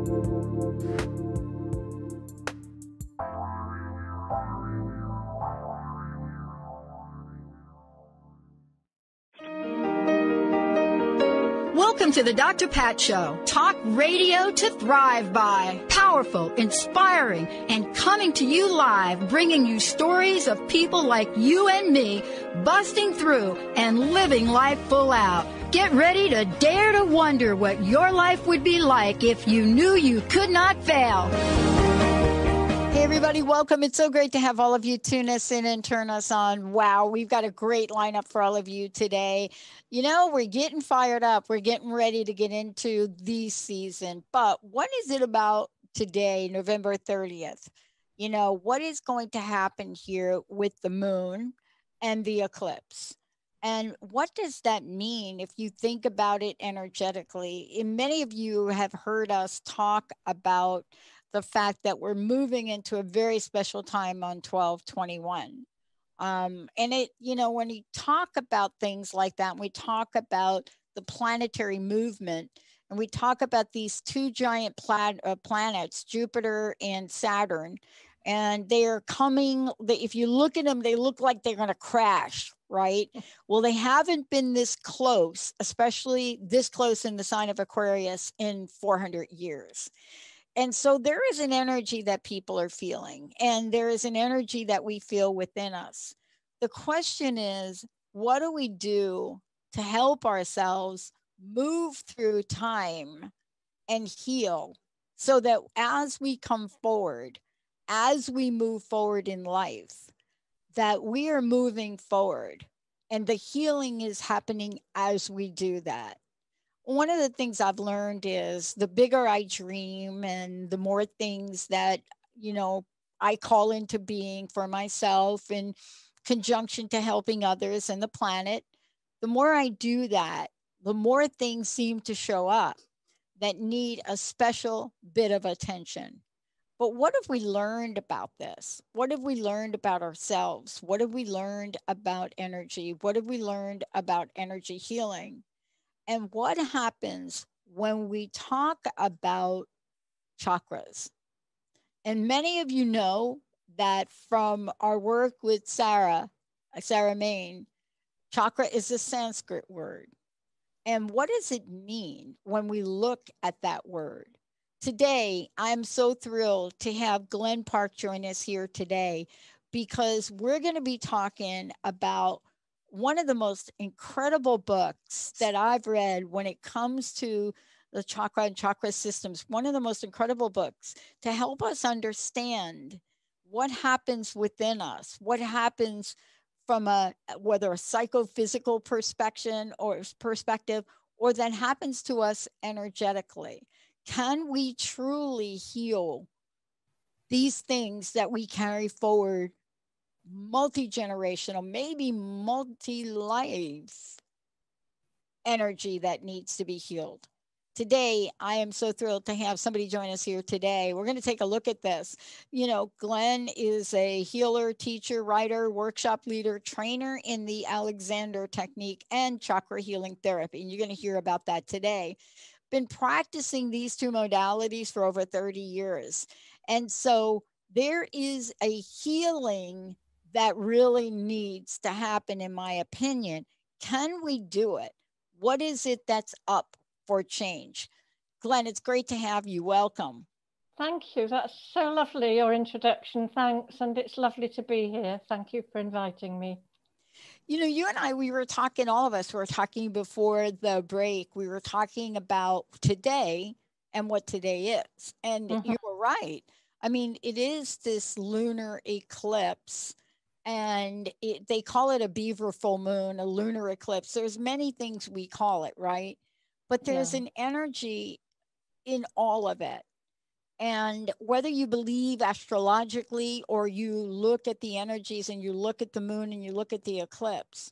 Welcome to the Dr. Pat Show. Talk radio to thrive by. Powerful, inspiring, and coming to you live, bringing you stories of people like you and me, busting through and living life full out. Get ready to dare to wonder what your life would be like if you knew you could not fail. Hey, everybody, welcome. It's so great to have all of you tune us in and turn us on. Wow, we've got a great lineup for all of you today. You know, we're getting fired up. We're getting ready to get into the season. But what is it about today, November 30th? You know, what is going to happen here with the moon and the eclipse? And what does that mean if you think about it energetically? And many of you have heard us talk about the fact that we're moving into a very special time on 12/21. And it, you know, when we talk about things like that, and we talk about the planetary movement, and we talk about these two giant planets, Jupiter and Saturn, and they are coming, if you look at them, they look like they're going to crash, right? Well, they haven't been this close, especially this close in the sign of Aquarius, in 400 years. And so there is an energy that people are feeling, and there is an energy that we feel within us. The question is, what do we do to help ourselves move through time and heal so that as we come forward, as we move forward in life, that we are moving forward and the healing is happening as we do that? One of the things I've learned is the bigger I dream and the more things that, you know, I call into being for myself in conjunction to helping others and the planet, the more I do that, the more things seem to show up that need a special bit of attention. But what have we learned about this? What have we learned about ourselves? What have we learned about energy? What have we learned about energy healing? And what happens when we talk about chakras? And many of you know that from our work with Sarah Main, chakra is a Sanskrit word. And what does it mean when we look at that word? Today, I'm so thrilled to have Glen Park join us here today because we're going to be talking about one of the most incredible books that I've read when it comes to the chakra and chakra systems, one of the most incredible books to help us understand what happens within us, what happens from whether a psychophysical perspective or that happens to us energetically. Can we truly heal these things that we carry forward multi-generational, maybe multi-life energy that needs to be healed? Today, I am so thrilled to have somebody join us here today. We're going to take a look at this. You know, Glen is a healer, teacher, writer, workshop leader, trainer in the Alexander technique and chakra healing therapy. And you're going to hear about that today. Been practicing these two modalities for over 30 years. And so there is a healing that really needs to happen, in my opinion. Can we do it? What is it that's up for change? Glen, it's great to have you. Welcome. Thank you. That's so lovely, your introduction. Thanks. And it's lovely to be here. Thank you for inviting me. You know, you and I, we were talking, all of us were talking before the break. We were talking about today and what today is. And you were right. I mean, it is this lunar eclipse. And they call it a beaver full moon, a lunar eclipse. There's many things we call it, right? But there's an energy in all of it. And whether you believe astrologically or you look at the energies and you look at the moon and you look at the eclipse,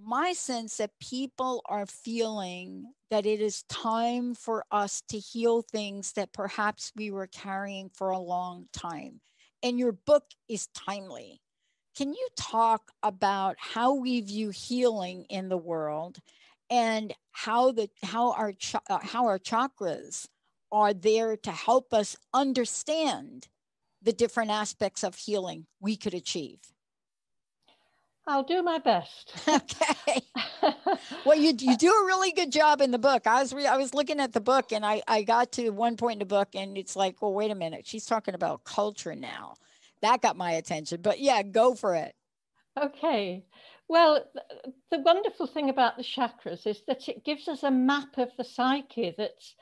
my sense that people are feeling that it is time for us to heal things that perhaps we were carrying for a long time. And your book is timely. Can you talk about how we view healing in the world and how our chakras are there to help us understand the different aspects of healing we could achieve. I'll do my best. Okay. Well, you do a really good job in the book. I was looking at the book, and I got to one point in the book, and it's like, well, wait a minute. She's talking about culture now. That got my attention. But yeah, go for it. Okay. Well, the wonderful thing about the chakras is that it gives us a map of the psyche that's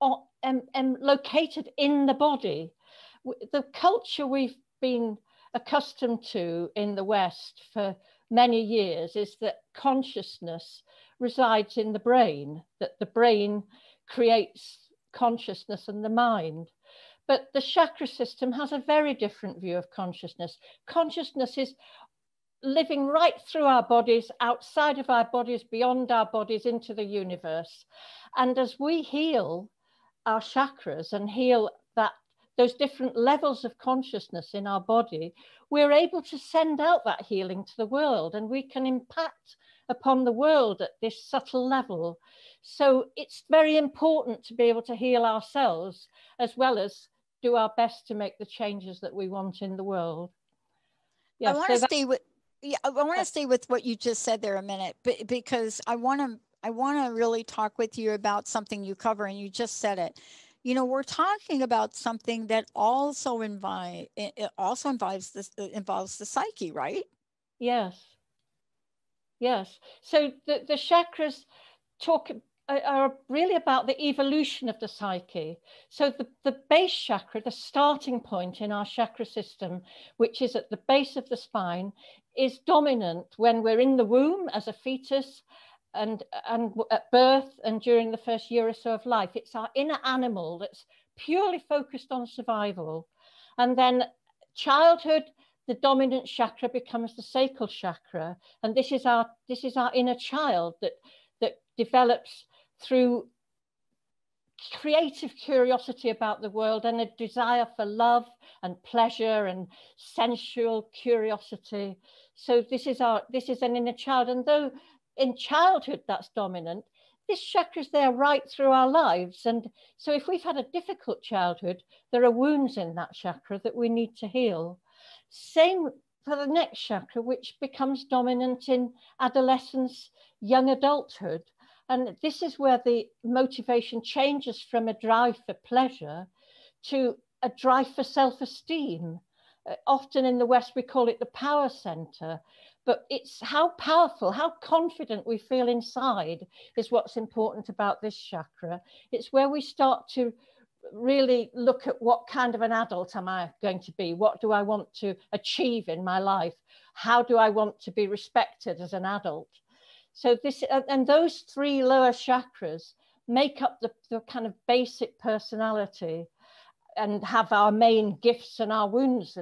located in the body. The culture we've been accustomed to in the West for many years is that consciousness resides in the brain, that the brain creates consciousness and the mind. But the chakra system has a very different view of consciousness. Consciousness is living right through our bodies, outside of our bodies, beyond our bodies, into the universe. And as we heal our chakras and heal those different levels of consciousness in our body, we're able to send out that healing to the world, and we can impact upon the world at this subtle level. So it's very important to be able to heal ourselves, as well as do our best to make the changes that we want in the world. Yeah, I want to stay with what you just said there a minute, because I want to really talk with you about something you cover, and you just said it. You know, we're talking about something that also involves the psyche, right? Yes. Yes. So the chakras are really about the evolution of the psyche. So the base chakra, the starting point in our chakra system, which is at the base of the spine, is dominant when we're in the womb as a fetus, and at birth and during the first year or so of life. It's our inner animal that's purely focused on survival. And then childhood, the dominant chakra becomes the sacral chakra. And this is our inner child that develops through creative curiosity about the world and a desire for love and pleasure and sensual curiosity. So this is an inner child. And though in childhood that's dominant, this chakra is there right through our lives. And so if we've had a difficult childhood, there are wounds in that chakra that we need to heal. Same for the next chakra, which becomes dominant in adolescence, young adulthood. And this is where the motivation changes from a drive for pleasure to a drive for self-esteem. Often in the West, we call it the power center. But it's how powerful, how confident we feel inside is what's important about this chakra. It's where we start to really look at what kind of an adult am I going to be? What do I want to achieve in my life? How do I want to be respected as an adult? So those three lower chakras make up the kind of basic personality and have our main gifts and our wounds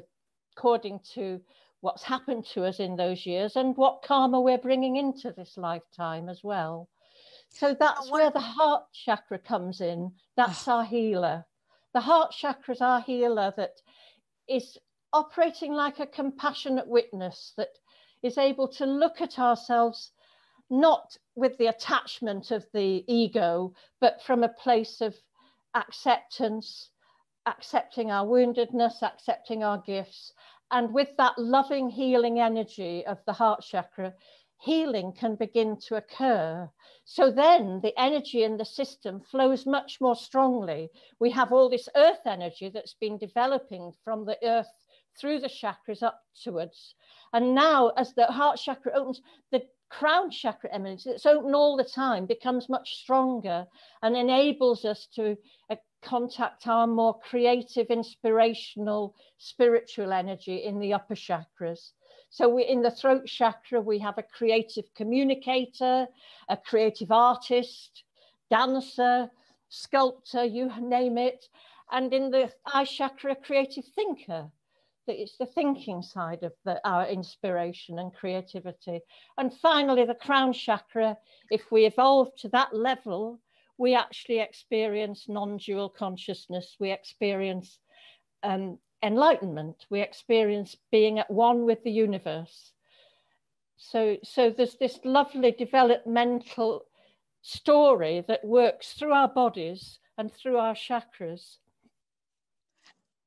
according to what's happened to us in those years and what karma we're bringing into this lifetime as well. So that's where the heart chakra comes in. That's our healer. The heart chakra is our healer that is operating like a compassionate witness that is able to look at ourselves not with the attachment of the ego, but from a place of acceptance, accepting our woundedness, accepting our gifts. And with that loving, healing energy of the heart chakra, healing can begin to occur. So then the energy in the system flows much more strongly. We have all this earth energy that's been developing from the earth through the chakras upwards. And now as the heart chakra opens, the crown chakra emanates, it's open all the time, becomes much stronger and enables us to contact our more creative, inspirational, spiritual energy in the upper chakras. So in the throat chakra, we have a creative communicator, a creative artist, dancer, sculptor, you name it. And in the eye chakra, a creative thinker. It's the thinking side of our inspiration and creativity. And finally, the crown chakra, if we evolve to that level, we actually experience non-dual consciousness. We experience enlightenment. We experience being at one with the universe. So there's this lovely developmental story that works through our bodies and through our chakras.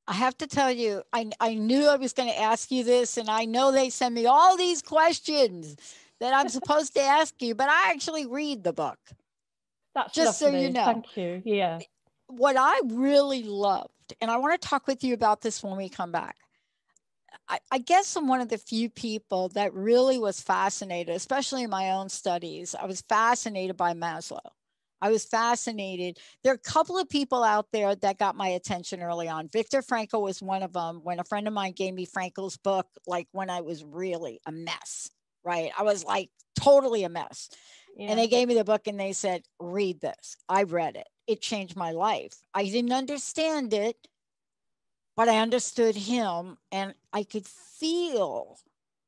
I have to tell you, I knew I was going to ask you this, and I know they send me all these questions that I'm supposed to ask you, but I actually read the book. That's just lovely. So you know. Thank you. Yeah. What I really loved, and I want to talk with you about this when we come back. I guess I'm one of the few people that really was fascinated, especially in my own studies. I was fascinated by Maslow. I was fascinated. There are a couple of people out there that got my attention early on. Viktor Frankl was one of them. When a friend of mine gave me Frankl's book, like when I was really a mess, right? I was like totally a mess. Yeah. And they gave me the book and they said, read this. I read it. It changed my life. I didn't understand it, but I understood him and I could feel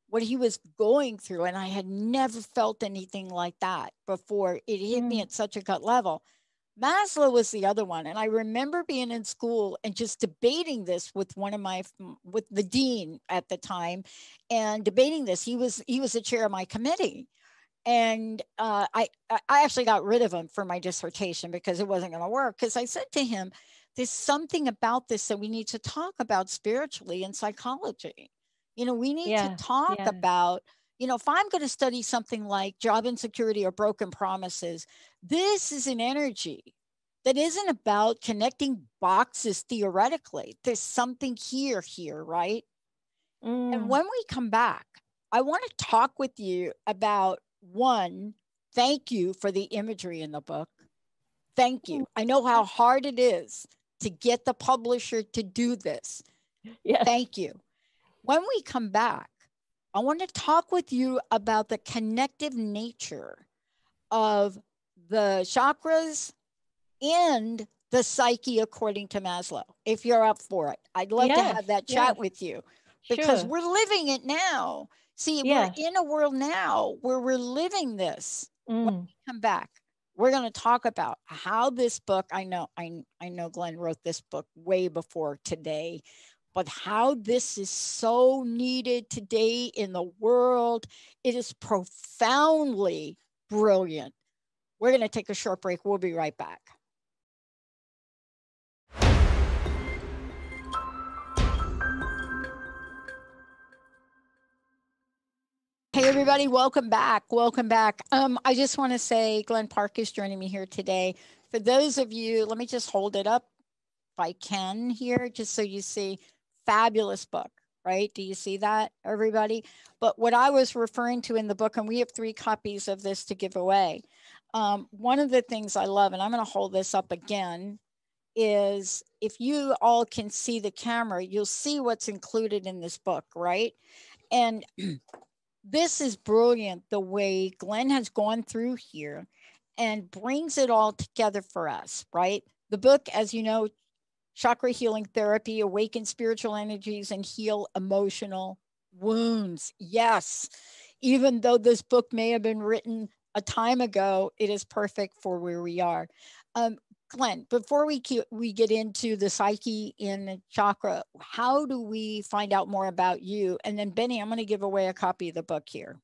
what he was going through. And I had never felt anything like that before. It hit me at such a gut level. Maslow was the other one. And I remember being in school and just debating this with with the dean at the time and debating this. He was the chair of my committee. And I actually got rid of him for my dissertation because it wasn't going to work. Because I said to him, there's something about this that we need to talk about spiritually in psychology. We need to talk about, if I'm going to study something like job insecurity or broken promises, this is an energy that isn't about connecting boxes theoretically. There's something here, right? And when we come back, I want to talk with you about one, thank you for the imagery in the book. Thank you. I know how hard it is to get the publisher to do this. Yes. Thank you. When we come back, I want to talk with you about the connective nature of the chakras and the psyche according to Maslow. If you're up for it, I'd love to have that chat with you because we're living it now. See, we're in a world now where we're living this. When we come back, we're going to talk about how this book, I know Glen wrote this book way before today, but how this is so needed today in the world. It is profoundly brilliant. We're going to take a short break. We'll be right back. Hey, everybody. Welcome back. Welcome back. I just want to say Glen Park is joining me here today. For those of you, let me just hold it up if I can here, just so you see. Fabulous book, right? Do you see that, everybody? But what I was referring to in the book, and we have 3 copies of this to give away. One of the things I love, and I'm going to hold this up again, is if you all can see the camera, you'll see what's included in this book, right? And this is brilliant the way Glen has gone through here and brings it all together for us, right? The book, as you know, Chakra Healing Therapy, Awaken Spiritual Energies and Heal Emotional Wounds. Yes, even though this book may have been written a time ago, it is perfect for where we are. Glen, before we get into the psyche in chakra, how do we find out more about you? And then Benny, I'm going to give away a copy of the book here.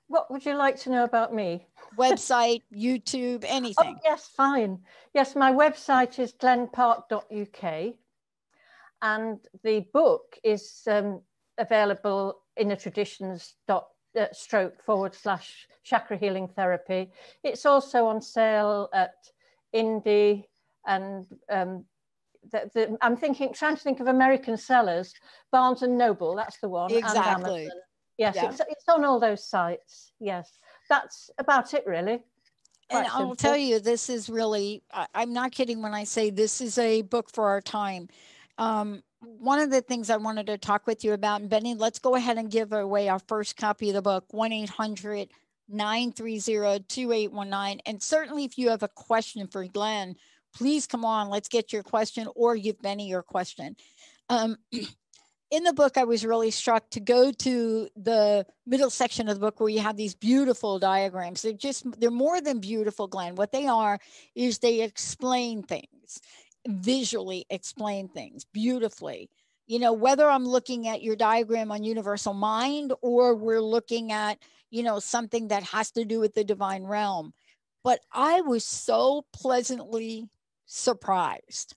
What would you like to know about me? Website, YouTube, anything. Oh, yes, fine. Yes, my website is glenpark.uk. And the book is available in a traditions.stroke/chakra healing therapy. It's also on sale at Indie and I'm trying to think of American sellers. Barnes and Noble, that's the one. Exactly. And Amazon. Yes, it's on all those sites. Yes, that's about it, really. And I'll tell you, this is really, I'm not kidding when I say this is a book for our time. One of the things I wanted to talk with you about, and Benny, let's go ahead and give away our first copy of the book, 1-800-930-2819. And certainly if you have a question for Glen, please come on, let's get your question or give Benny your question. In the book, I was really struck to go to the middle section of the book where you have these beautiful diagrams. They're more than beautiful, Glen. What they are is they explain things, visually explain things beautifully. Whether I'm looking at your diagram on universal mind or we're looking at, something that has to do with the divine realm, But I was so pleasantly surprised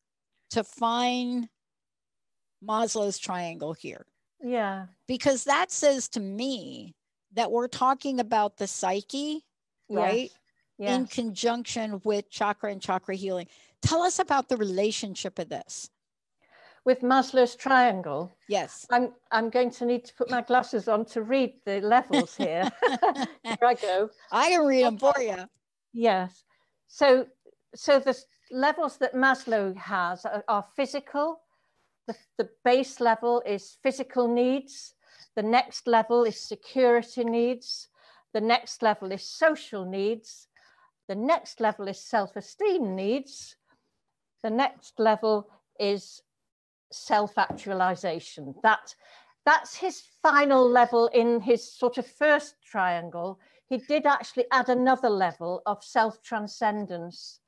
to find Maslow's triangle here. Yeah. Because that says to me that we're talking about the psyche, right? Yes. In conjunction with chakra and chakra healing. Tell us about the relationship of this. With Maslow's triangle. Yes. I'm going to need to put my glasses on to read the levels here. Here I go. I can read them for you. Yes. So the levels that Maslow has are physical. The base level is physical needs. The next level is security needs. The next level is social needs. The next level is self-esteem needs. The next level is self-actualization. That's his final level in his sort of first triangle. He did actually add another level of self-transcendence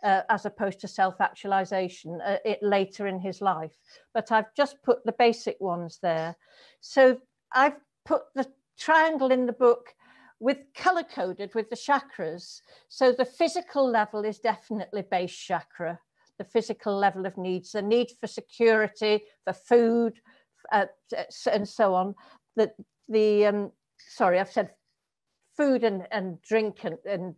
as opposed to self-actualization later in his life. But I've just put the basic ones there. So I've put the triangle in the book with color-coded with the chakras. So the physical level is definitely base chakra, the physical level of needs, the need for security, for food, and so on. Sorry, I've said food and drink and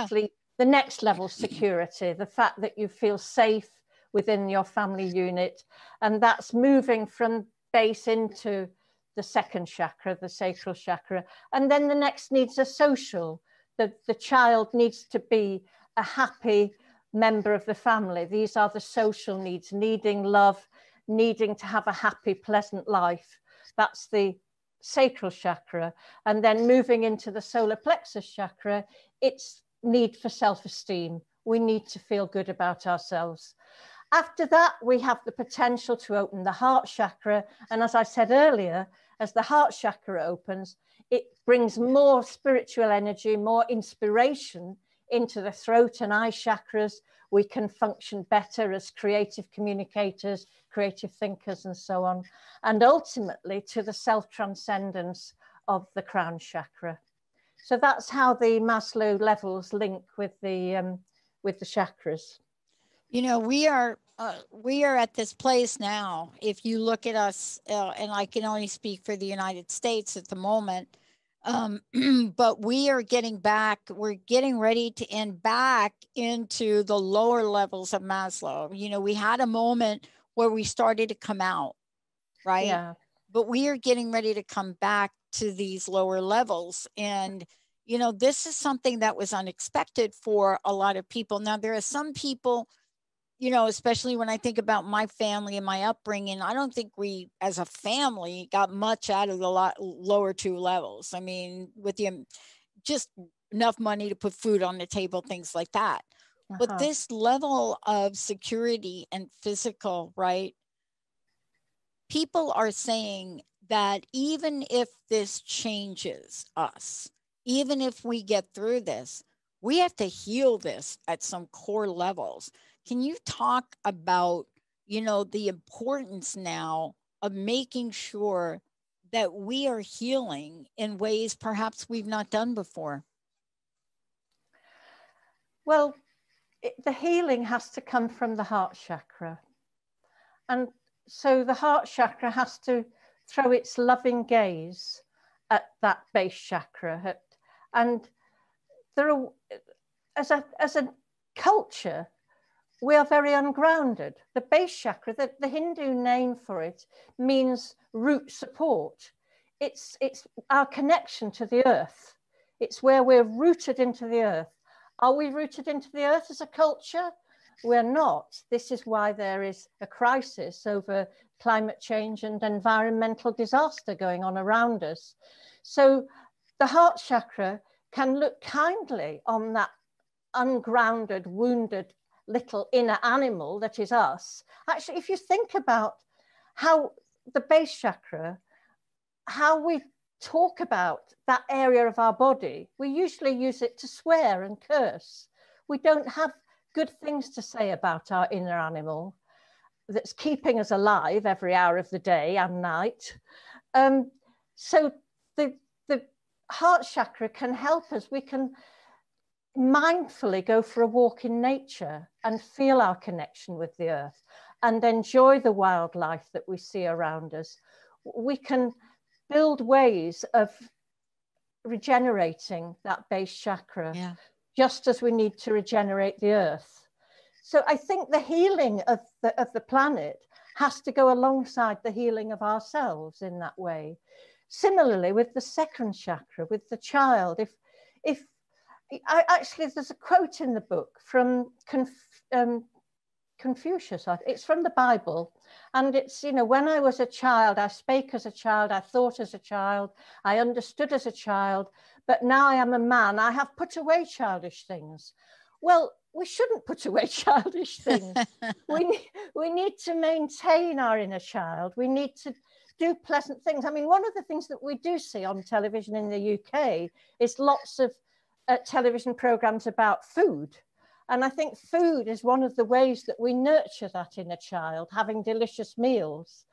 sleep. The next level, security, the fact that you feel safe within your family unit. And that's moving from base into the second chakra, the sacral chakra. And then the next needs are social. The child needs to be a happy member of the family. These are the social needs, needing love, needing to have a happy, pleasant life. That's the sacral chakra. And then moving into the solar plexus chakra, it's need for self-esteem. We need to feel good about ourselves. After that, we have the potential to open the heart chakra. And as I said earlier, as the heart chakra opens, it brings more spiritual energy, more inspiration into the throat and eye chakras. We can function better as creative communicators, creative thinkers, and so on. And ultimately to the self-transcendence of the crown chakra. So that's how the Maslow levels link with the chakras. You know, we are at this place now. If you look at us, and I can only speak for the United States at the moment, but we are getting back. We're getting ready to end back into the lower levels of Maslow. You know, we had a moment where we started to come out, right? Yeah. But we are getting ready to come back to these lower levels. And, you know, this is something that was unexpected for a lot of people. Now, there are some people, you know, especially when I think about my family and my upbringing, I don't think we as a family got much out of the lower two levels. I mean, with just enough money to put food on the table, things like that. But this level of security and physical, right? People are saying that even if this changes us, even if we get through this, we have to heal this at some core levels. Can you talk about, you know, the importance now of making sure that we are healing in ways perhaps we've not done before? Well, the healing has to come from the heart chakra. And so the heart chakra has to throw its loving gaze at that base chakra. And there are, as a culture, we are very ungrounded. The base chakra, the Hindu name for it, means root support. It's our connection to the earth. It's where we're rooted into the earth. Are we rooted into the earth as a culture? We're not. This is why there is a crisis over climate change and environmental disaster going on around us. So the heart chakra can look kindly on that ungrounded, wounded little inner animal that is us. Actually, if you think about how the base chakra, how we talk about that area of our body, we usually use it to swear and curse. We don't have good things to say about our inner animal that's keeping us alive every hour of the day and night. So the heart chakra can help us. We can mindfully go for a walk in nature and feel our connection with the earth and enjoy the wildlife that we see around us, we can build ways of regenerating that base chakra, just as we need to regenerate the earth. So I think the healing of the planet has to go alongside the healing of ourselves in that way. Similarly, with the second chakra, with the child, if actually, there's a quote in the book from Confucius. It's from the Bible, and it's, you know, when I was a child, I spake as a child, I thought as a child, I understood as a child, but now I am a man, I have put away childish things. Well, we shouldn't put away childish things. we need to maintain our inner child. We need to do pleasant things. I mean, one of the things that we do see on television in the UK is lots of television programs about food. And I think food is one of the ways that we nurture that inner child, having delicious meals.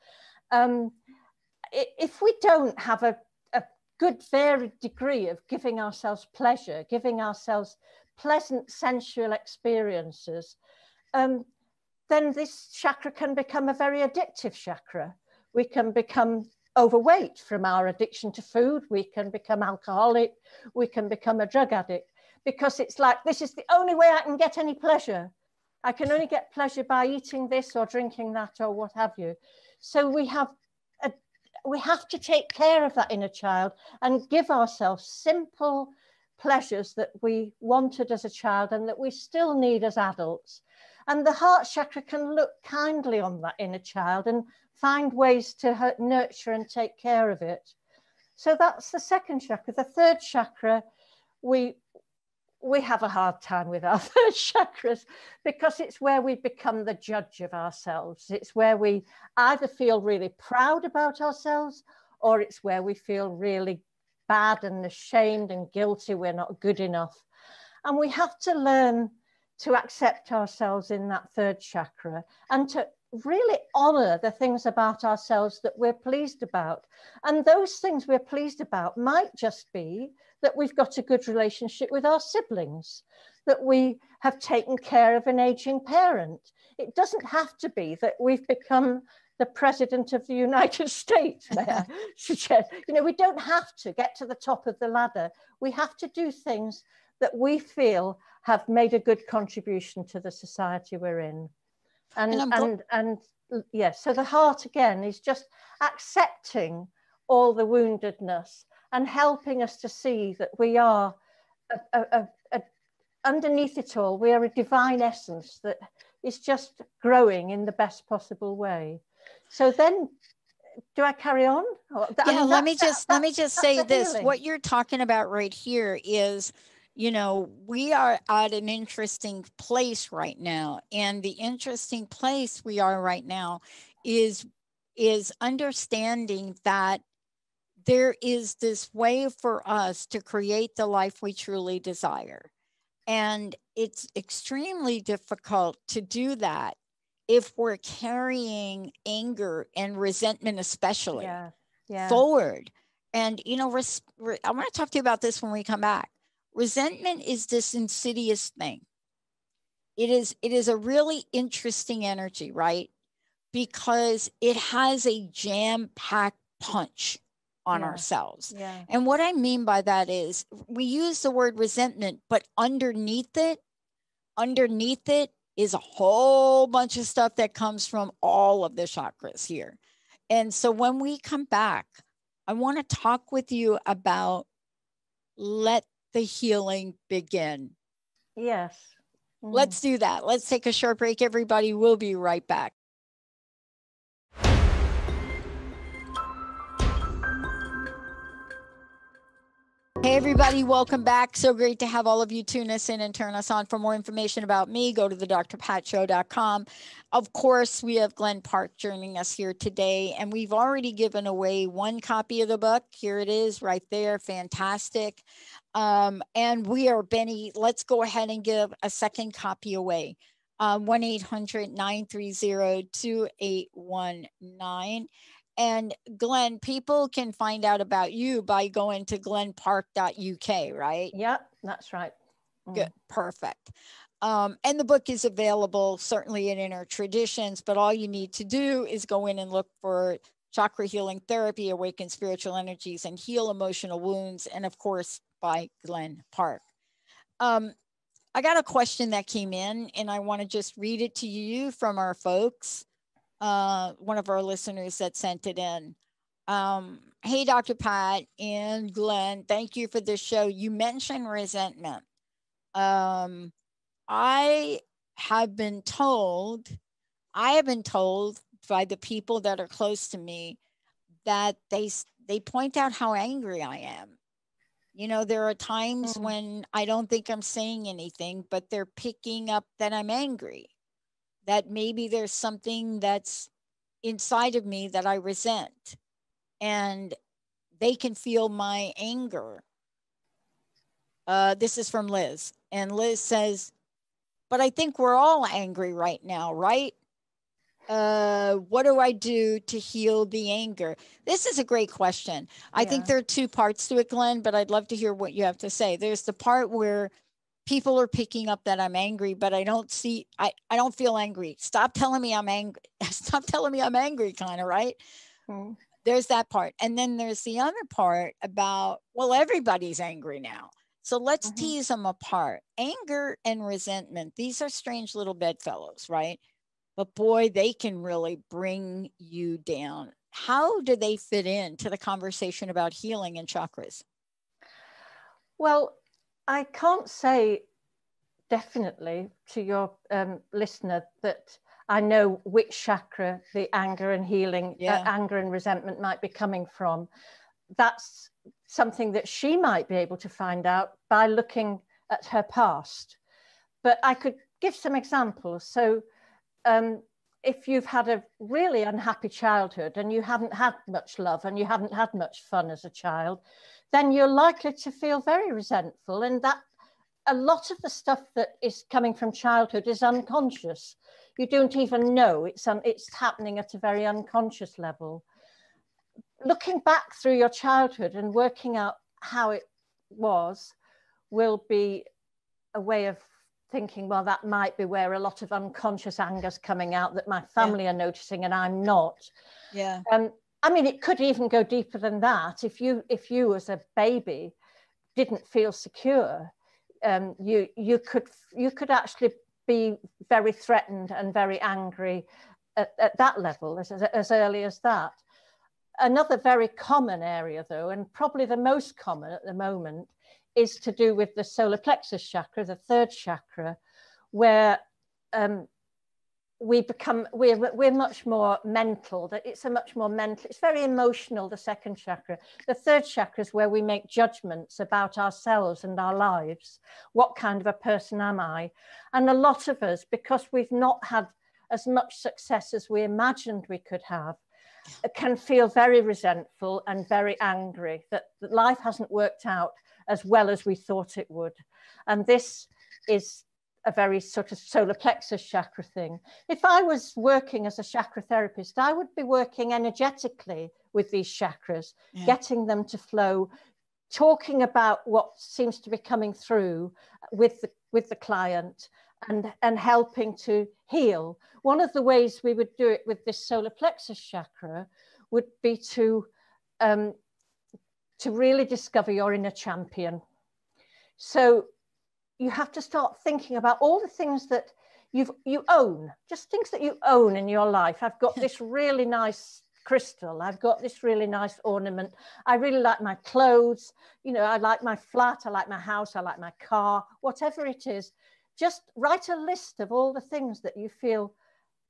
If we don't have a good varied degree of giving ourselves pleasure, giving ourselves pleasant sensual experiences, then this chakra can become a very addictive chakra. We can become overweight from our addiction to food. We can become alcoholic. We can become a drug addict, because it's like, this is the only way I can get any pleasure. I can only get pleasure by eating this or drinking that or what have you. So we have to take care of that inner child and give ourselves simple pleasures that we wanted as a child and that we still need as adults. And the heart chakra can look kindly on that inner child and find ways to nurture and take care of it. So that's the second chakra. The third chakra, we have a hard time with our third chakras, because it's where we become the judge of ourselves. It's where we either feel really proud about ourselves, or it's where we feel really bad and ashamed and guilty we're not good enough. And we have to learn to accept ourselves in that third chakra and to really honor the things about ourselves that we're pleased about. And those things we're pleased about might just be that we've got a good relationship with our siblings, that we have taken care of an aging parent. It doesn't have to be that we've become the president of the United States, may I suggest. You know, we don't have to get to the top of the ladder. We have to do things that we feel have made a good contribution to the society we're in. And yes, so the heart again is just accepting all the woundedness and helping us to see that we are underneath it all, we are a divine essence that is just growing in the best possible way. So then, do I carry on? Yeah, let me just say this. Healing. What you're talking about right here is, you know, we are at an interesting place right now. And the interesting place we are right now is understanding that there is this way for us to create the life we truly desire. And it's extremely difficult to do that if we're carrying anger and resentment, especially forward. And, you know, I want to talk to you about this when we come back. Resentment is this insidious thing. It is a really interesting energy, right? Because it has a jam-packed punch on ourselves. Yeah. And what I mean by that is we use the word resentment, but underneath it is a whole bunch of stuff that comes from all of the chakras here. And so when we come back, I want to talk with you about let the healing begin. Yes. Let's do that. Let's take a short break, everybody. We'll be right back. Hey, everybody, welcome back. So great to have all of you tune us in and turn us on. For more information about me, go to thedrpatshow.com. Of course, we have Glen Park joining us here today, and we've already given away one copy of the book. Here it is right there. Fantastic. And we are, Benny, let's go ahead and give a second copy away. 1-800-930-2819. And Glen, people can find out about you by going to glenpark.uk, right? Yeah, that's right. Good. Perfect. And the book is available certainly in Inner Traditions, but all you need to do is go in and look for Chakra Healing Therapy, Awaken Spiritual Energies, and Heal Emotional Wounds, and of course by Glen Park. I got a question that came in, and I want to just read it to you from our folks. One of our listeners that sent it in. Hey, Dr. Pat and Glen, thank you for this show. You mentioned resentment. I have been told by the people that are close to me that they point out how angry I am. You know, there are times when I don't think I'm saying anything, but they're picking up that I'm angry, that maybe there's something that's inside of me that I resent, and they can feel my anger. This is from Liz, and Liz says, but I think we're all angry right now, right? What do I do to heal the anger? This is a great question. I think there are two parts to it, Glen, but I'd love to hear what you have to say. There's the part where people are picking up that I'm angry, but I don't feel angry. Stop telling me I'm angry. Stop telling me I'm angry, kind of, right? There's that part. And then there's the other part about, well, everybody's angry now. So let's tease them apart. Anger and resentment, these are strange little bedfellows, right? But boy, they can really bring you down. How do they fit into the conversation about healing and chakras? Well, I can't say definitely to your listener that I know which chakra the anger and healing, anger and resentment might be coming from. That's something that she might be able to find out by looking at her past. But I could give some examples. So if you've had a really unhappy childhood and you haven't had much love and you haven't had much fun as a child, then you're likely to feel very resentful, and that a lot of the stuff that is coming from childhood is unconscious. You don't even know it's happening at a very unconscious level. Looking back through your childhood and working out how it was will be a way of thinking, well, that might be where a lot of unconscious anger's coming out that my family are noticing and I'm not. I mean, it could even go deeper than that. If you as a baby didn't feel secure, you could actually be very threatened and very angry at that level as early as that. Another very common area, though, and probably the most common at the moment, is to do with the solar plexus chakra, the third chakra, where we're much more mental. It's a much more mental, it's very emotional, the second chakra. The third chakra is where we make judgments about ourselves and our lives. What kind of a person am I? And a lot of us, because we've not had as much success as we imagined we could have, can feel very resentful and very angry that life hasn't worked out as well as we thought it would. And this is a very sort of solar plexus chakra thing. If I was working as a chakra therapist, I would be working energetically with these chakras, getting them to flow, talking about what seems to be coming through with the client, and helping to heal. One of the ways we would do it with this solar plexus chakra would be to really discover your inner champion. So you have to start thinking about all the things that you own, just things that you own in your life. I've got this really nice crystal. I've got this really nice ornament. I really like my clothes. You know, I like my flat. I like my house. I like my car, whatever it is. Just write a list of all the things that you feel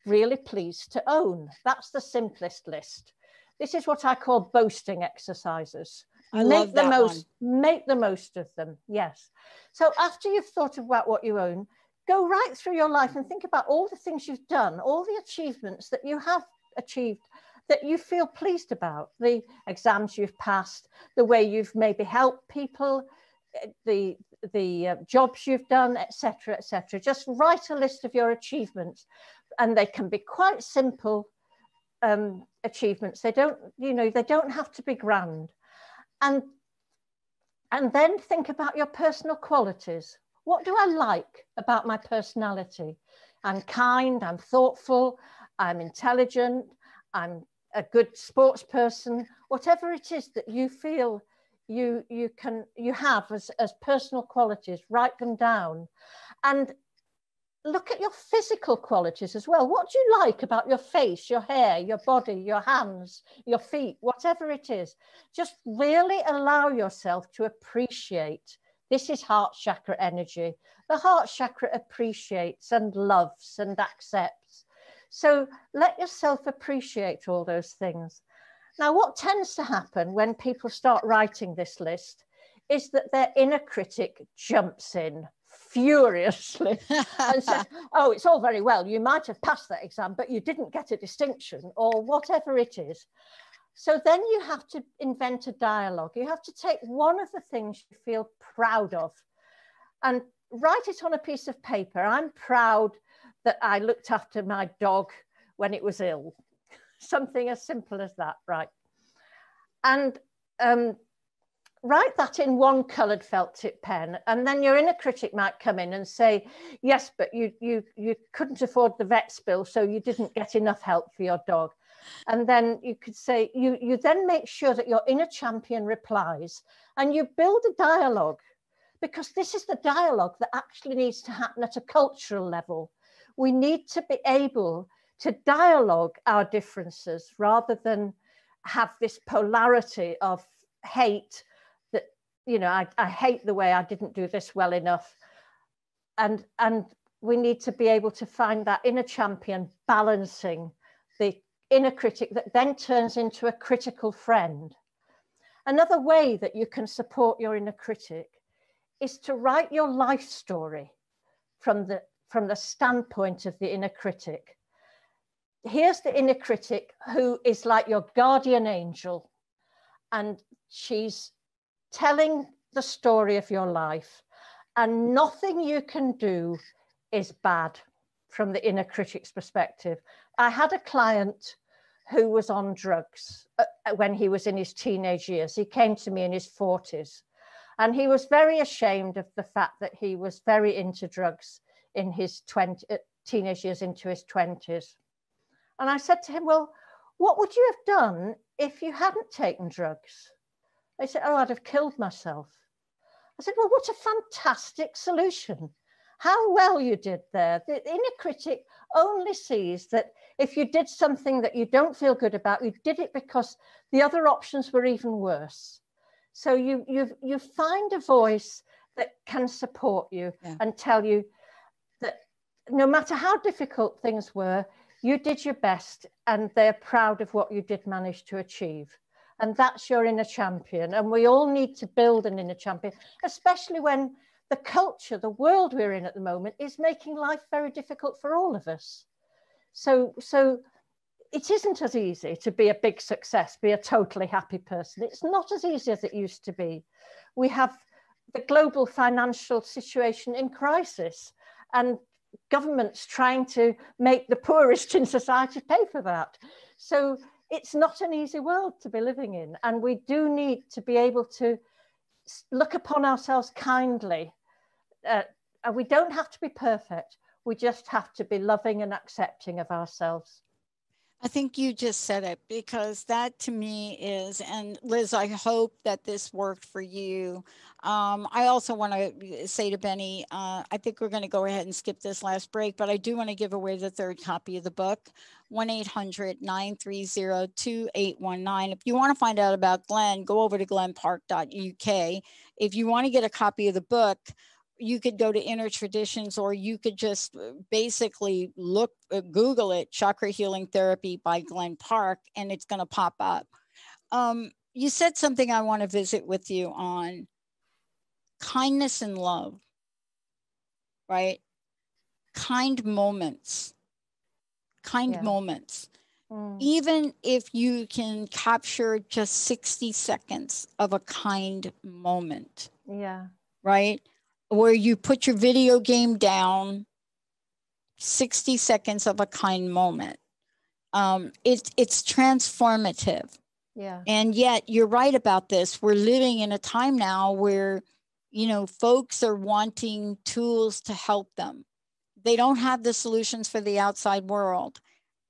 really pleased to own. That's the simplest list. This is what I call boasting exercises. Make the most of them. Yes. So after you've thought about what you own, go right through your life and think about all the things you've done, all the achievements that you have achieved that you feel pleased about, the exams you've passed, the way you've maybe helped people, the jobs you've done, etc., etc. Just write a list of your achievements, and they can be quite simple achievements. They don't have to be grand. And then think about your personal qualities. What do I like about my personality? I'm kind, I'm thoughtful, I'm intelligent, I'm a good sports person, whatever it is that you feel you have as personal qualities, write them down. And look at your physical qualities as well. What do you like about your face, your hair, your body, your hands, your feet, whatever it is? Just really allow yourself to appreciate. This is heart chakra energy. The heart chakra appreciates and loves and accepts. So let yourself appreciate all those things. Now, what tends to happen when people start writing this list is that their inner critic jumps in furiously and says, oh, it's all very well, you might have passed that exam, but you didn't get a distinction, or whatever it is. So then you have to invent a dialogue. You have to take one of the things you feel proud of and write it on a piece of paper. I'm proud that I looked after my dog when it was ill. Something as simple as that, right? And write that in one coloured felt tip pen, and then your inner critic might come in and say, yes, but you couldn't afford the vet's bill, so you didn't get enough help for your dog. And then you could say, you then make sure that your inner champion replies, and you build a dialogue, because this is the dialogue that actually needs to happen at a cultural level. We need to be able to dialogue our differences rather than have this polarity of hate that, you know, I hate the way I didn't do this well enough. And we need to be able to find that inner champion balancing the inner critic that then turns into a critical friend. Another way that you can support your inner critic is to write your life story from the standpoint of the inner critic. Here's the inner critic who is like your guardian angel, and she's telling the story of your life, and nothing you can do is bad from the inner critic's perspective. I had a client who was on drugs when he was in his teenage years. He came to me in his 40s, and he was very ashamed of the fact that he was very into drugs in his teenage years into his 20s. And I said to him, well, what would you have done if you hadn't taken drugs? They said, oh, I'd have killed myself. I said, well, what a fantastic solution. How well you did there. The inner critic only sees that if you did something that you don't feel good about, you did it because the other options were even worse. So you find a voice that can support you and tell you that no matter how difficult things were, you did your best and they're proud of what you did manage to achieve. And that's your inner champion. And we all need to build an inner champion, especially when the culture, the world we're in at the moment is making life very difficult for all of us. So it isn't as easy to be a big success, be a totally happy person. It's not as easy as it used to be. We have the global financial situation in crisis, and governments trying to make the poorest in society pay for that. So it's not an easy world to be living in. And we do need to be able to look upon ourselves kindly. And we don't have to be perfect. We just have to be loving and accepting of ourselves. I think you just said it, because that to me is, and Liz, I hope that this worked for you. I also want to say to Benny, I think we're going to go ahead and skip this last break, but I do want to give away the third copy of the book, 1-800-930-2819. If you want to find out about Glen, go over to glenpark.uk. If you want to get a copy of the book, you could go to Inner Traditions, or you could just basically Google it, Chakra Healing Therapy by Glen Park, and it's going to pop up. You said something I want to visit with you on: kindness and love, right? Kind moments. Even if you can capture just 60 seconds of a kind moment. Yeah. Right? Where you put your video game down, 60 seconds of a kind moment. It's transformative. Yeah. And yet you're right about this. We're living in a time now where, you know, folks are wanting tools to help them. They don't have the solutions for the outside world.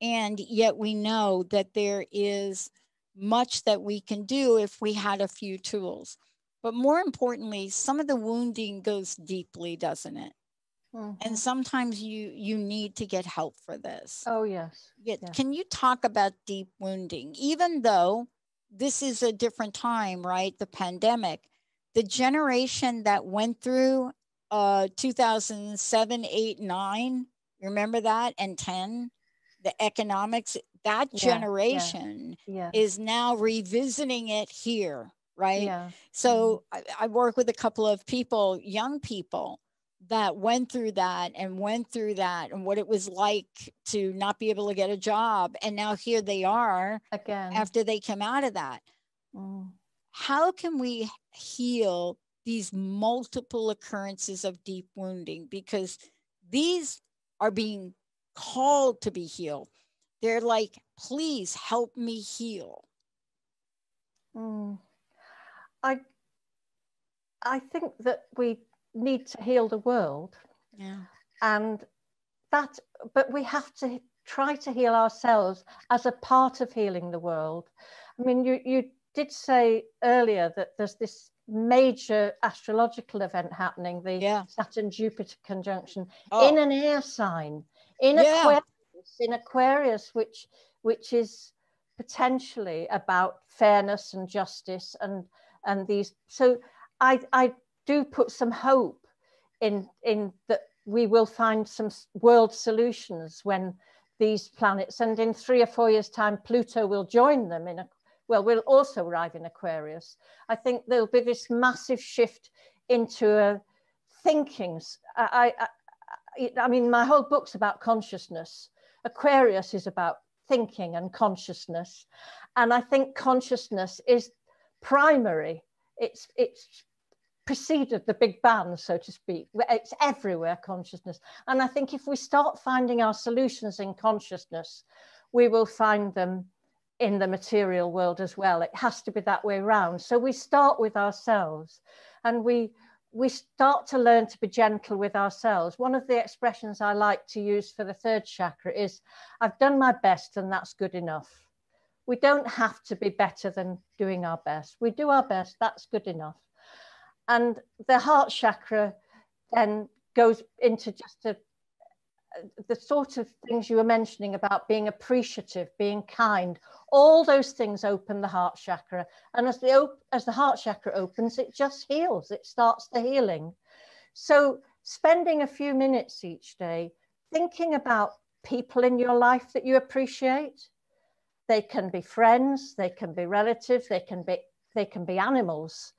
And yet we know that there is much that we can do if we had a few tools. But more importantly, some of the wounding goes deeply, doesn't it? Mm-hmm. And sometimes you need to get help for this. Oh, yes. Can you talk about deep wounding? Even though this is a different time, right? The pandemic, the generation that went through 2007, 8, 9, remember that? And 10, the economics, that generation is now revisiting it here, right? Yeah. So I work with a couple of people, young people, that went through that and what it was like to not be able to get a job. And now here they are again after they come out of that. How can we heal these multiple occurrences of deep wounding? Because these are being called to be healed. They're like, please help me heal. I think that we need to heal the world. And that, but we have to try to heal ourselves as a part of healing the world. I mean, you did say earlier that there's this major astrological event happening, the Saturn-Jupiter conjunction, in an air sign, in Aquarius, which is potentially about fairness and justice and these. So I do put some hope in that we will find some world solutions when these planets, and in 3 or 4 years' time, Pluto will join them we'll also arrive in Aquarius. I think there'll be this massive shift into thinkings. I mean, my whole book's about consciousness. Aquarius is about thinking and consciousness. And I think consciousness is primary. It's preceded the Big Bang, so to speak. It's everywhere, consciousness. And I think if we start finding our solutions in consciousness, we will find them in the material world as well. It has to be that way around. So we start with ourselves, and we start to learn to be gentle with ourselves. One of the expressions I like to use for the third chakra is, I've done my best and that's good enough. We don't have to be better than doing our best. We do our best, that's good enough. And the heart chakra then goes into just the sort of things you were mentioning about being appreciative, being kind. All those things open the heart chakra. And as the heart chakra opens, it just heals. It starts the healing. So spending a few minutes each day thinking about people in your life that you appreciate. They can be friends, they can be relatives, they can be animals,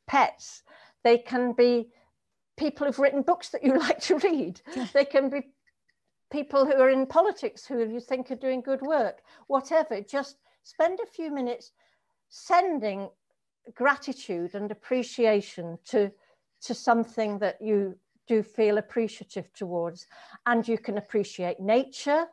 pets. They can be people who've written books that you like to read. They can be people who are in politics who you think are doing good work, whatever. Just spend a few minutes sending gratitude and appreciation to something that you do feel appreciative towards. And you can appreciate nature.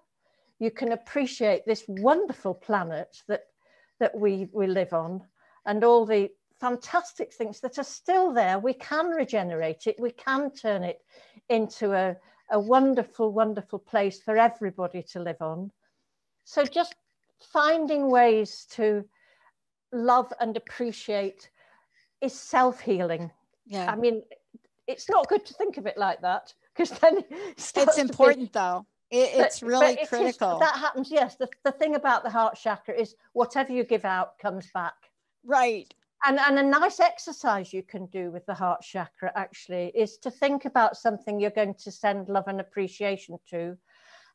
You can appreciate this wonderful planet that we live on, and all the fantastic things that are still there. We can regenerate it. We can turn it into a wonderful, wonderful place for everybody to live on. So just finding ways to love and appreciate is self-healing. I mean, it's not good to think of it like that, because then it's important though. It's really critical. That happens, yes. The thing about the heart chakra is whatever you give out comes back. Right. And a nice exercise you can do with the heart chakra actually is to think about something you're going to send love and appreciation to.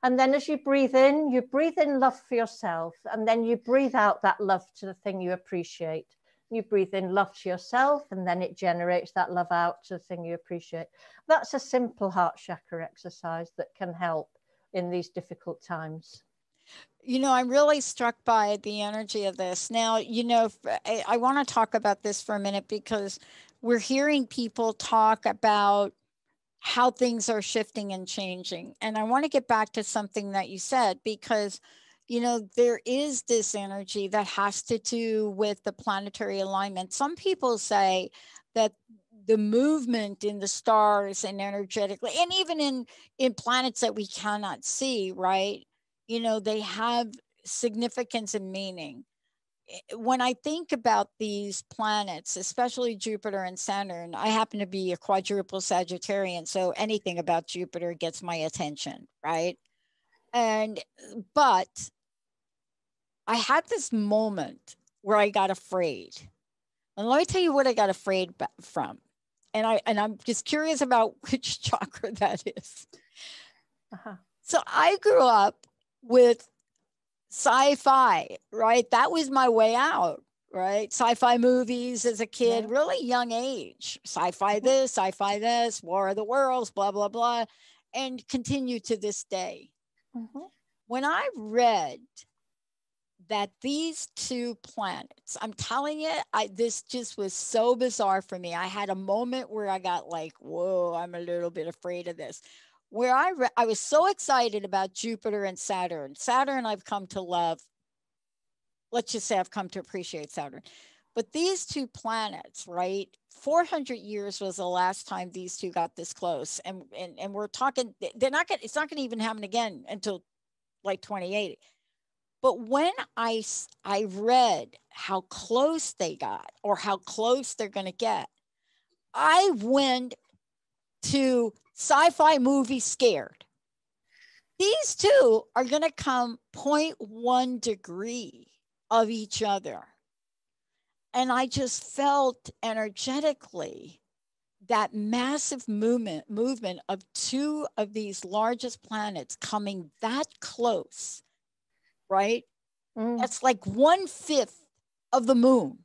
And then as you breathe in love for yourself, and then you breathe out that love to the thing you appreciate. You breathe in love to yourself, and then it generates that love out to the thing you appreciate. That's a simple heart chakra exercise that can help in these difficult times. You know, I'm really struck by the energy of this. Now, you know, I want to talk about this for a minute, because we're hearing people talk about how things are shifting and changing. And I want to get back to something that you said, because, you know, there is this energy that has to do with the planetary alignment. Some people say that the movement in the stars and energetically, and even in planets that we cannot see, right? You know, they have significance and meaning. When I think about these planets, especially Jupiter and Saturn, I happen to be a quadruple Sagittarian, so anything about Jupiter gets my attention, right? But I had this moment where I got afraid. And let me tell you what I got afraid from. And I'm just curious about which chakra that is. Uh-huh. So I grew up with sci-fi, right? That was my way out, right? Sci-fi movies as a kid, really young age. Sci-fi this, sci-fi this, War of the Worlds, blah, blah, blah, and continue to this day. When I read that these two planets, I'm telling you, this just was so bizarre for me. I had a moment where I got like, whoa, I'm a little bit afraid of this. Where I was so excited about Jupiter and Saturn. Saturn I've come to love. Let's just say I've come to appreciate Saturn. But these two planets, right? 400 years was the last time these two got this close. And we're talking, it's not going to even happen again until like 2080. But when I read how close they got, or how close they're going to get, I went to sci-fi movie scared. These two are going to come 0.1 degree of each other. And I just felt energetically that massive movement of two of these largest planets coming that close, right? That's like 1/5 of the moon,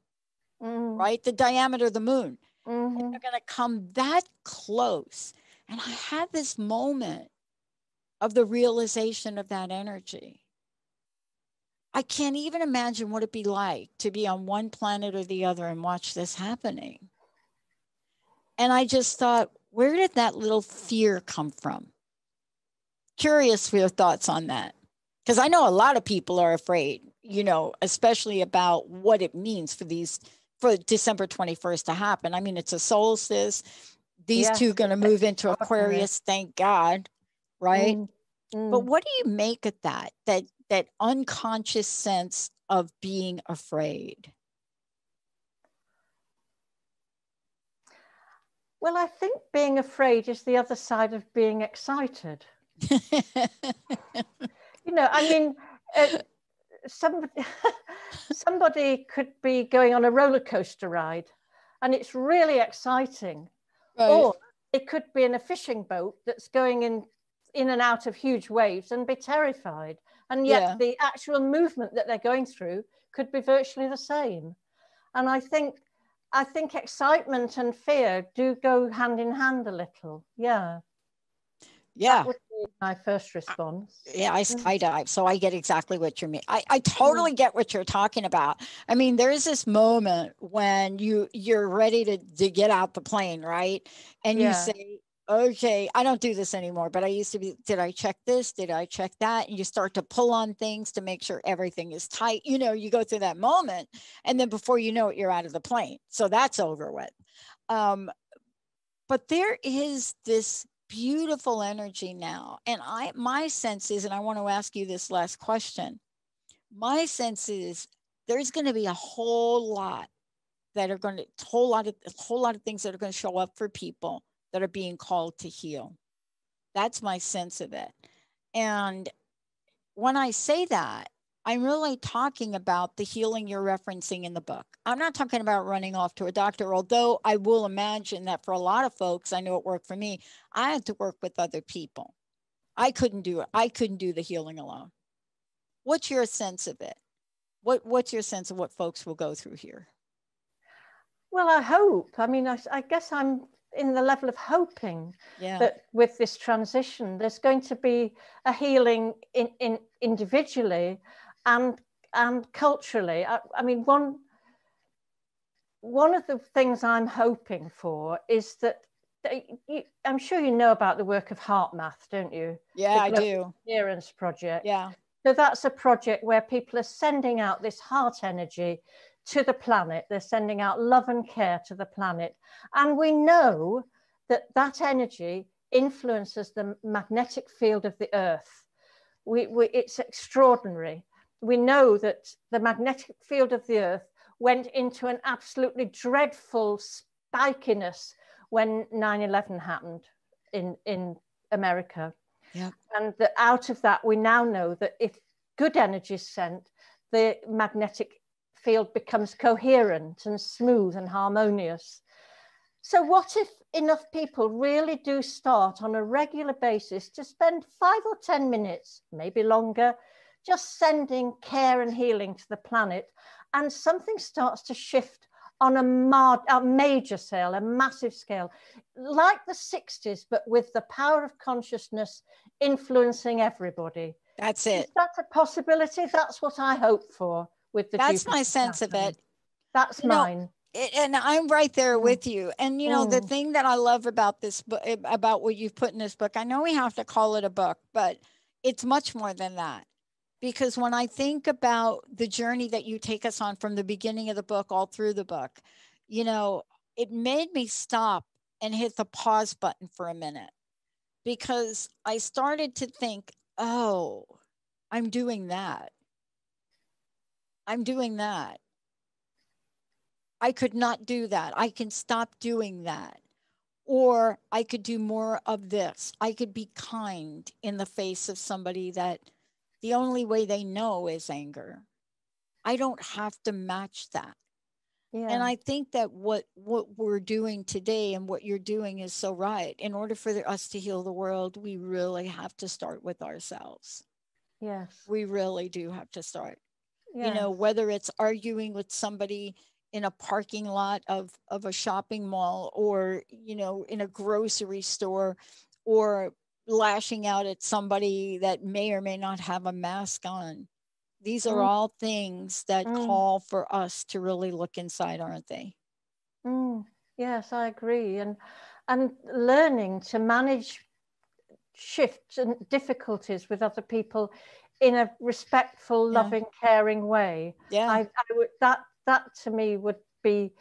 right? The diameter of the moon. And they're going to come that close. And I had this moment of the realization of that energy. I can't even imagine what it'd be like to be on one planet or the other and watch this happening. And I just thought, where did that little fear come from? Curious for your thoughts on that. Because I know a lot of people are afraid, you know, especially about what it means for December 21st to happen. I mean, it's a solstice. These two are going to move into Aquarius, thank God, right? But what do you make of that unconscious sense of being afraid? Well, I think being afraid is the other side of being excited. You know, I mean, somebody could be going on a roller coaster ride and it's really exciting. Right. Or it could be in a fishing boat that's going in and out of huge waves and be terrified. And yet the actual movement that they're going through could be virtually the same. And I think excitement and fear do go hand in hand a little. Yeah. That would be my first response. I skydive, so I get exactly what you mean. I totally get what you're talking about. I mean, there's this moment when you're ready to get out the plane, right? And you say, okay, I don't do this anymore, but I used to be, did I check this? Did I check that? And you start to pull on things to make sure everything is tight. You know, you go through that moment, and then before you know it, you're out of the plane. So that's over with. But there is this beautiful energy now. And my sense is, and I want to ask you this last question. My sense is there's going to be a whole lot of things that are going to show up for people that are being called to heal. That's my sense of it. And when I say that, I'm really talking about the healing you're referencing in the book. I'm not talking about running off to a doctor, although I will imagine that for a lot of folks, I know it worked for me. I had to work with other people. I couldn't do it. I couldn't do the healing alone. What's your sense of it? What's your sense of what folks will go through here? Well, I hope. I mean, I guess I'm in the level of hoping that with this transition, there's going to be a healing in individually and culturally. I mean, one of the things I'm hoping for is that I'm sure you know about the work of Heart Math, don't you? Yeah, I do. Clearance project. Yeah. So that's a project where people are sending out this heart energy to the planet. They're sending out love and care to the planet. And we know that that energy influences the magnetic field of the Earth. It's extraordinary. We know that the magnetic field of the Earth went into an absolutely dreadful spikiness when 9/11 happened in America. Yeah. And that out of that, we now know that if good energy is sent, the magnetic field becomes coherent and smooth and harmonious. So what if enough people really do start on a regular basis to spend 5 or 10 minutes, maybe longer, just sending care and healing to the planet, and something starts to shift on a major scale, a massive scale, like the 60s, but with the power of consciousness influencing everybody. That's it. Is that a possibility? That's what I hope for with the That's my sense of it. That's mine. And I'm right there with you. And, you know, the thing that I love about this book, about what you've put in this book, I know we have to call it a book, but it's much more than that. Because when I think about the journey that you take us on from the beginning of the book, all through the book, you know, it made me stop and hit the pause button for a minute, because I started to think, oh, I'm doing that. I'm doing that. I could not do that. I can stop doing that. Or I could do more of this. I could be kind in the face of somebody that the only way they know is anger. I don't have to match that. Yeah. And I think that what we're doing today and what you're doing is so right. In order for us to heal the world, we really have to start with ourselves. Yes. We really do have to start. Yes. You know, whether it's arguing with somebody in a parking lot of a shopping mall, or, you know, in a grocery store, or lashing out at somebody that may or may not have a mask on. These are all things that call for us to really look inside, aren't they? Yes, I agree. And learning to manage shifts and difficulties with other people in a respectful, loving, caring way. Yeah. That to me would be,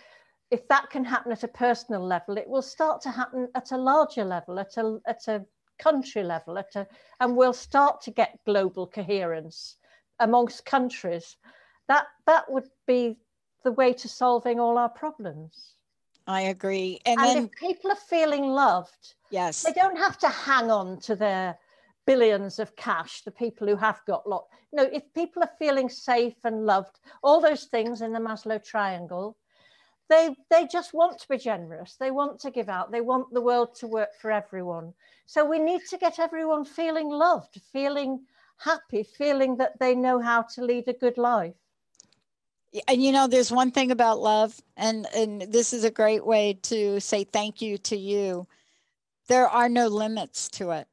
if that can happen at a personal level, it will start to happen at a larger level, at a country level, and we'll start to get global coherence amongst countries. That would be the way to solving all our problems. I agree. And then, if people are feeling loved, yes, they don't have to hang on to their billions of cash, the people who have got lot. No, if people are feeling safe and loved, all those things in the Maslow triangle, they just want to be generous. They want to give out. They want the world to work for everyone. So we need to get everyone feeling loved, feeling happy, feeling that they know how to lead a good life. And, you know, there's one thing about love, and this is a great way to say thank you to you. There are no limits to it.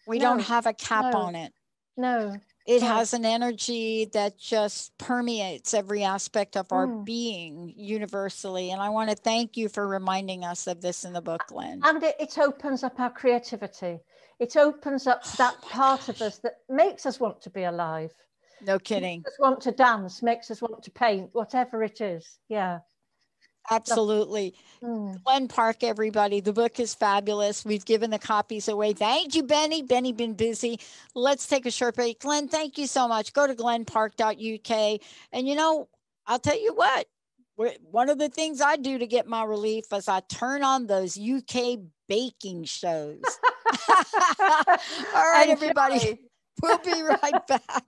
We don't have a cap on it. No. It has an energy that just permeates every aspect of our being universally. And I want to thank you for reminding us of this in the book, Glen. And it opens up our creativity. It opens up that part of us that makes us want to be alive. No kidding. Makes us want to dance, makes us want to paint, whatever it is. Yeah. Absolutely. Glen Park, everybody. The book is fabulous. We've given the copies away. Thank you, Benny. Benny been busy. Let's take a short break. Glen, thank you so much. Go to glenpark.uk. And, you know, I'll tell you what, one of the things I do to get my relief is I turn on those UK baking shows. All right, everybody. We'll be right back.